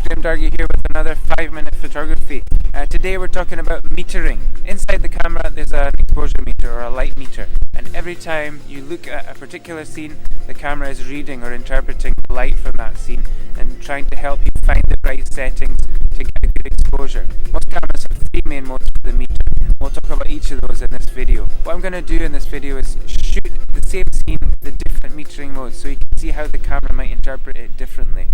Graham Dargy here with another 5-minute photography. Today we're talking about metering. Inside the camera there's an exposure meter or a light meter, and every time you look at a particular scene, the camera is reading or interpreting the light from that scene and trying to help you find the right settings to get a good exposure. Most cameras have 3 main modes for the meter. We'll talk about each of those in this video. What I'm going to do in this video is shoot the same scene with the different metering modes so you can see how the camera might interpret it differently.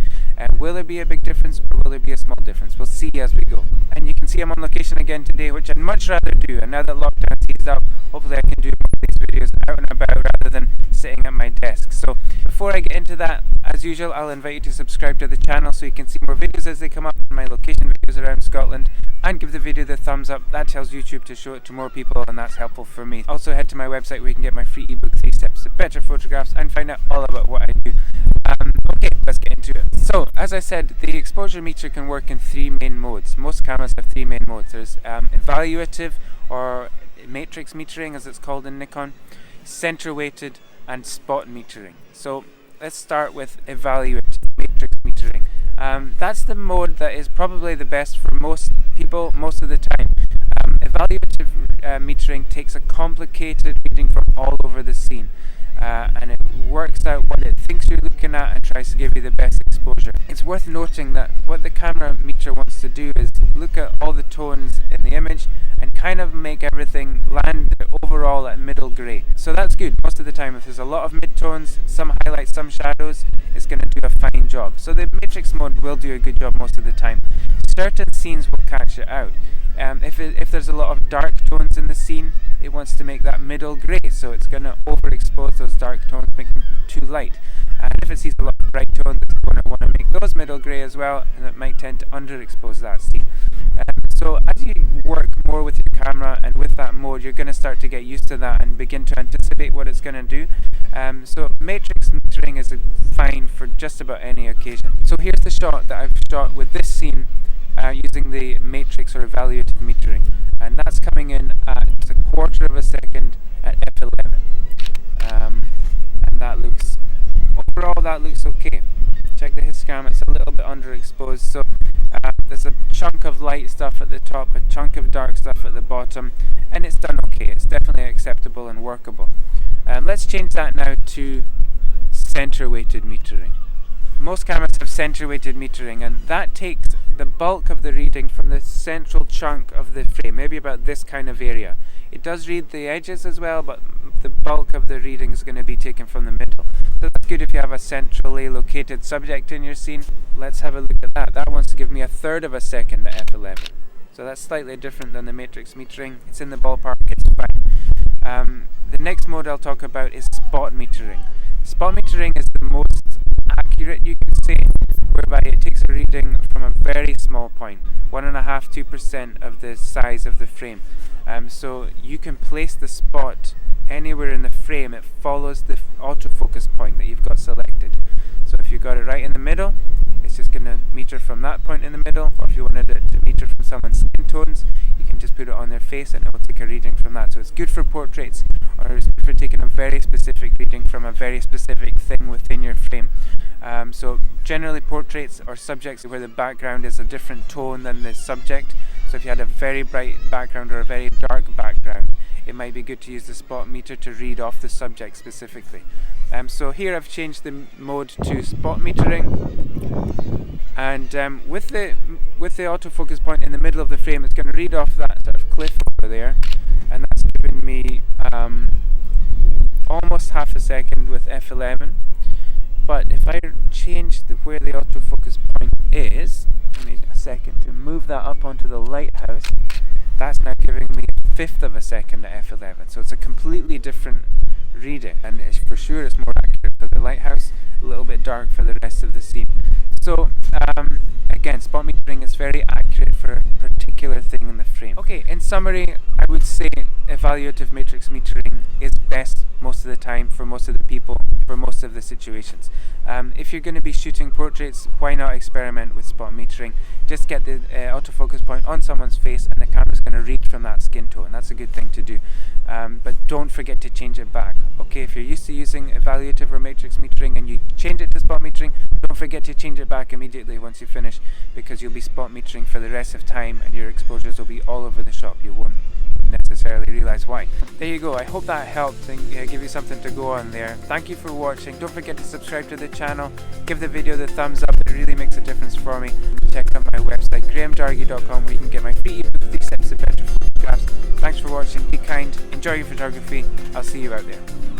Will there be a big difference or will there be a small difference? We'll see as we go. And you can see I'm on location again today, which I'd much rather do. And now that lockdown's eased up, hopefully I can do more of these videos out and about rather than sitting at my desk. So before I get into that, as usual, I'll invite you to subscribe to the channel so you can see more videos as they come up, my location videos around Scotland, and give the video the thumbs up. That tells YouTube to show it to more people, and that's helpful for me. Also head to my website where you can get my free ebook 3 Steps to Better Photographs and find out all about what I do. Okay, let's get into it. So, as I said, the exposure meter can work in 3 main modes. Most cameras have 3 main modes. There's evaluative or matrix metering as it's called in Nikon, center weighted, and spot metering. So let's start with evaluative matrix metering. That's the mode that is probably the best for most people most of the time. Evaluative metering takes a complicated reading from all over the scene. And it works out what it thinks you're looking at and tries to give you the best exposure. It's worth noting that what the camera meter wants to do is look at all the tones in the image and kind of make everything land overall at middle grey. So that's good most of the time. If there's a lot of mid-tones, some highlights, some shadows, it's going to do a fine job. So the matrix mode will do a good job most of the time. Certain scenes will catch it out. If there's a lot of dark tones in the scene, it wants to make that middle grey, so it's going to overexpose those dark tones, make them too light. And if it sees a lot of bright tones, it's going to want to make those middle grey as well, and it might tend to underexpose that scene. So as you work more with your camera and with that mode, you're going to start to get used to that and begin to anticipate what it's going to do. So matrix metering is fine for just about any occasion. So here's the shot that I've shot with this scene using the matrix or evaluative metering, and that's coming in at a quarter of a second at f11, and that looks okay. Check the histogram, it's a little bit underexposed, so there's a chunk of light stuff at the top, a chunk of dark stuff at the bottom, and it's done okay. It's definitely acceptable and workable. Let's change that now to center weighted metering. Most cameras have center weighted metering, and that takes the bulk of the reading from the central chunk of the frame, maybe about this kind of area. It does read the edges as well, but the bulk of the reading is going to be taken from the middle. So that's good if you have a centrally located subject in your scene. Let's have a look at that. That wants to give me a third of a second at f11. So that's slightly different than the matrix metering. It's in the ballpark, it's fine. The next mode I'll talk about is spot metering. Spot metering is the most accurate, you can say, whereby it takes a reading from a very small point, 1.5–2% of the size of the frame. So you can place the spot anywhere in the frame. It follows the autofocus point that you've got selected. So if you've got it right in the middle, it's just going to meter from that point in the middle, or if you wanted it to meter from someone's skin tones, you can just put it on their face and it will take a reading from that. So it's good for portraits, or it's good for taking a very specific reading from a very specific thing within your frame. So generally portraits or subjects where the background is a different tone than the subject. So if you had a very bright background or a very dark background, it might be good to use the spot meter to read off the subject specifically. So here I've changed the mode to spot metering, and with the autofocus point in the middle of the frame, it's going to read off that sort of cliff over there, and that's giving me almost half a second with f11. But if I change where the autofocus point is, I need a second to move that up onto the lighthouse, that's now giving me a fifth of a second at f11. So it's a completely different reading, and for sure it's more accurate for the lighthouse, a little bit dark for the rest of the scene. So again, spot metering is very accurate for a particular thing in the frame. Okay, in summary, I would say evaluative matrix metering is best most of the time for most of the people, for most of the situations. If you're going to be shooting portraits, why not experiment with spot metering? Just get the autofocus point on someone's face and the camera's going to read from that skin tone. That's a good thing to do. but don't forget to change it back. Okay, if you're used to using evaluative or matrix metering and you change it to spot metering, don't forget to change it back immediately once you finish, because you'll be spot metering for the rest of time and your exposures will be all over the shop. You won't necessarily realize why. There you go. I hope that helped and give you something to go on there. Thank you for watching. Don't forget to subscribe to the channel, give the video the thumbs up, it really makes a difference for me. Check out my website grahamdargy.com where you can get my free ebook 3 Steps to Better Photographs. Thanks for watching, be kind, enjoy your photography. I'll see you out there.